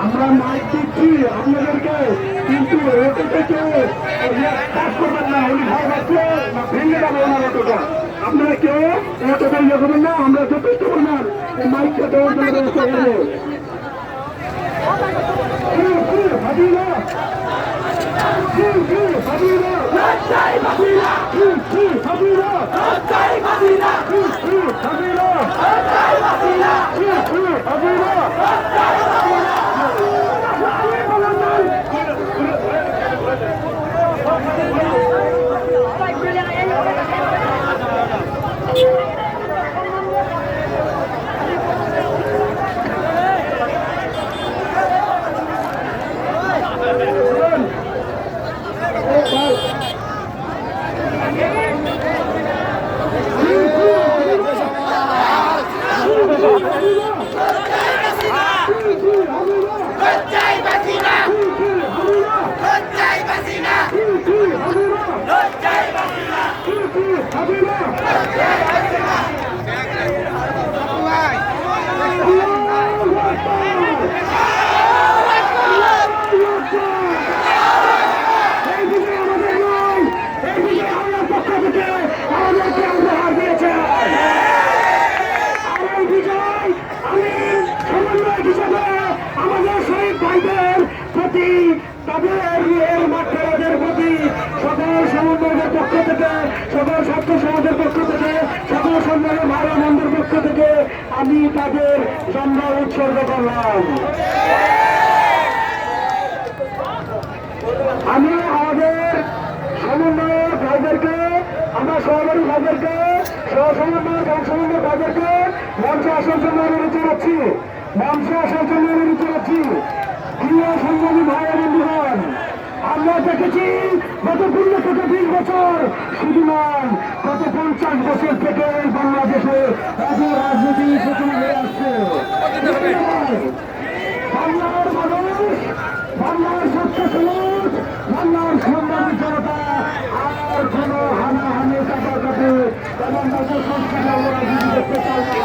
আমরা মাইক দিচ্ছি আপনাদেরকে, কিন্তু ওটা থেকে কাজ করবেন না। উনি ভাই আছে ভেঙে যাবে ওনার অটোটা। আপনারা কেউ অটোটা ইয়ে করবেন না। আমরা যথেষ্ট পরিমাণ মাইকটা দেওয়ার জন্য ব্যবস্থা করবো। আমি তাদের জন্য উৎসর্গ করলাম। আমি আমাদের সমন্বয়ের ভাইদেরকে, আমরা সহকারী ভাইদেরকে, সহসমন্বয়ের সমন্বয় ভাইদেরকে মঞ্চে আসার জন্য অনুরোধ জানাচ্ছি। মঞ্চে আসার জন্য অনুরোধ জানাচ্ছি। প্রিয় সংগ্রামী ভাই বন্ধুগণ, আমরা দেখেছি গত 15 থেকে 20 বছর, শুধু নয় গত 50 বছর থেকে বাংলাদেশে রাজনীতি সূচনা হয়ে আসছে। বাংলার মানুষ, বাংলার স্বচ্ছ সমাজ, বাংলার সংগ্রামী জনতা আর কোন হানাহানি কাটাকাটি এবং তাদের সংস্কার রাজনীতি দেখতে চায় না।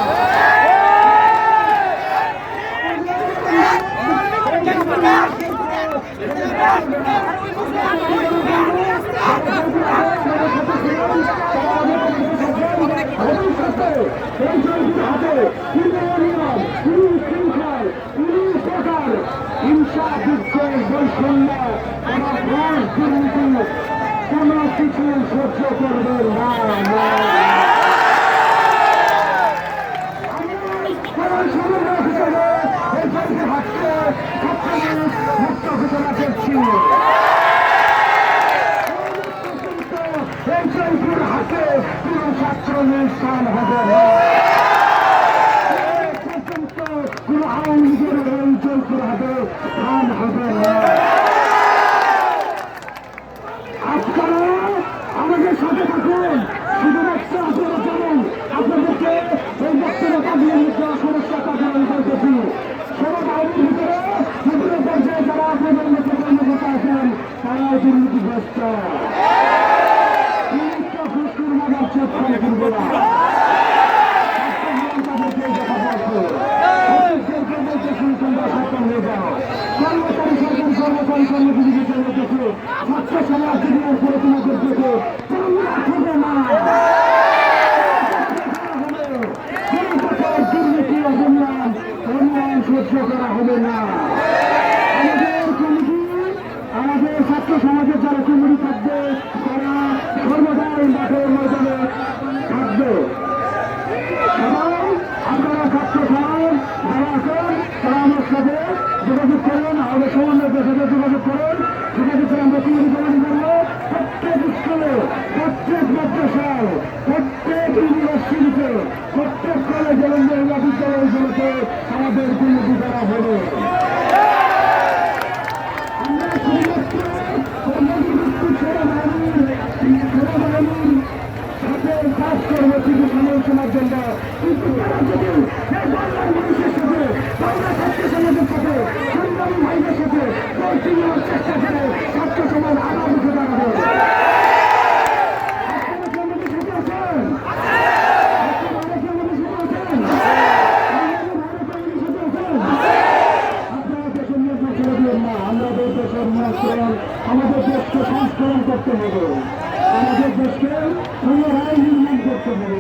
কোন কিছু সহ্য করবেন না। মুক্ত ঘোষণা করছি। এই হাতে কোন ছাত্র স্থান হবে না। কোন আওয়ামী লীগের এই জয়পুর হাতে স্থান হবে না। আপনারা আমাদের সাথে থাকুন। শুধুমাত্র আপনারা জানেন আপনাদেরকে এই বক্তব্যটা দিয়ে সমস্যা কথা আমি বলতেছি। সবার আইনের ভিতরে বিভিন্ন পর্যায়ে যারা আপনাদের মধ্যে কর্মকর্তা আছেন তারা দুর্নীতিগ্রস্ত। খুশকুর মাদার চোখ করে কিনবে না। তাদেরকে দেখা পাচ্ছে বলতে শুরু তোমরা সক্ষম হয়ে যাও। কর্মচারী সরকারি কর্মচারী কর্মজীবীদের জন্য দেখে ছাত্র সমাজ জীবনের পরিচালনা করতেছে তোমরা হবে না। দুর্নীতি অবন্যান অন্যায় সহ্য করা হবে না। আমাদের কমিটি, আমাদের ছাত্র সমাজের যারা কমিটি থাকবে তারা সর্বদাই মাঠের ময়দানে থাকবে। আপনারা ছাত্র সমাজ যারা আছেন তারা আমার সাথে যোগাযোগ করুন, আমাদের সমন্বয়ের সাথে যোগাযোগ করুন। যোগাযোগ করে আমরা কমিটি তৈরি করবো। প্রত্যেক স্কুলে, প্রত্যেক মাদ্রাসায়, প্রত্যেক ইউনিভার্সিটিতে, প্রত্যেক কলেজ এবং মহিলা বিদ্যালয়গুলোতে আমাদের কমিটি করা হবে। আমরা শুধুমাত্র সেনাবাহিনীর সাথে কাজ করবো কিছু সময় শোনার জন্য, কিন্তু তারা যদি বাংলার মানুষের সাথে আমরা ছাত্র সমাজের সাথে সংগ্রামী ভাইদের সাথে চলতি নেওয়ার চেষ্টা করে ছাত্র সমাজ আবার উঠে দাঁড়াবে। আমাদের দেশকে সংস্করণ করতে হবে, আমাদের দেশকে পুনরায় নির্মাণ করতে হবে।